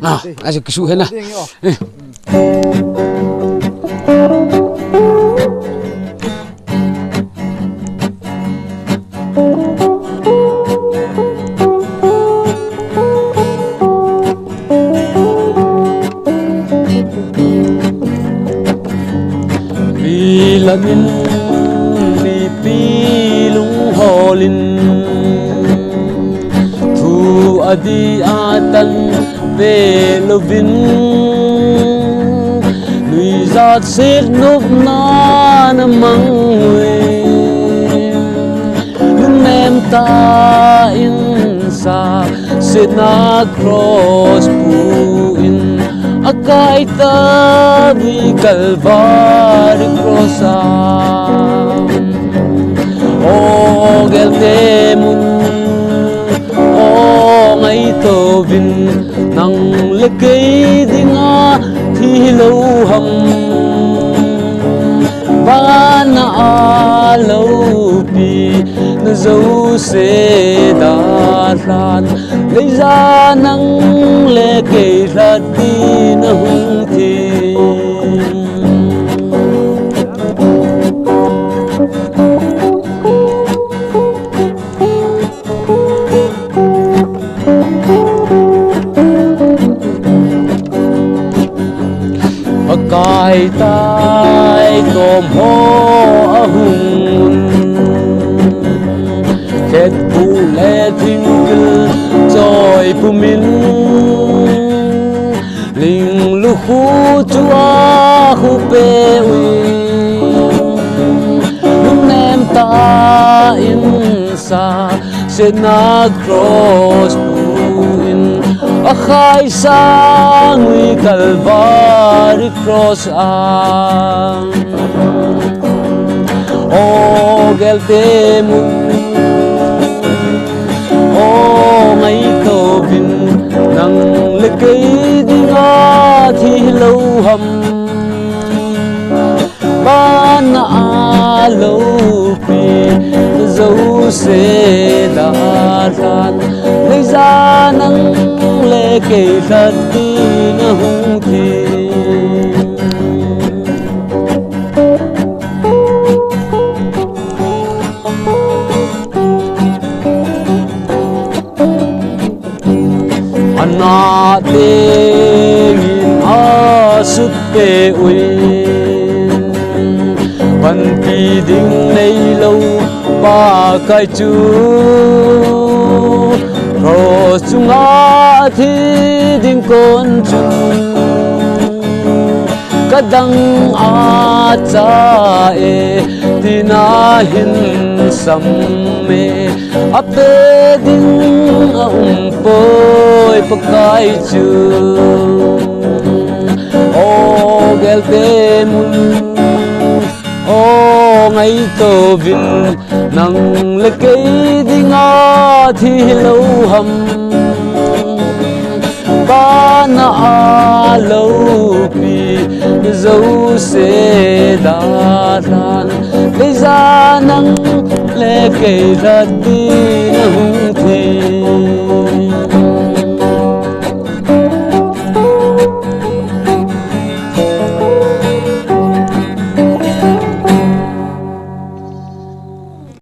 ai cái số hết nè vì là min vì pi lung hồ linh thu adi atan về lovin nuôi giọt xít núp na nằm măng người nhưng em ta in sa xít na cross pu in akai ta vi calvary crossa o gel temun o ngai to vin nang le kei dinga thi lo ham ba na a lo pi na zo se da lan lấy ra nắng lệ kể ra đi na hung thi cài tai tôm ho hung kết bu lệ thinh rồi pu min linh lu khu chúa khu pe uy lúc em ta in sa sẽ na cross in a khai sa người calvary cross ang o gel temun o ngày to vin nang le kei dinga thi lo ham ba na a lo pi zo se da ran lấy ra nang le kei thật đi na hung thi na tên a sút pe uin ban pi ding nei lâu ba cái chú rồi chung a thi ding con chú kadang a cha e tina hin sam me ape ding a poi pakai chu o gel temun o ngai to vin nang le kei dinga thi lo ham ba na a lo pi zo se da ran le za nang le kei ra ti na hung thi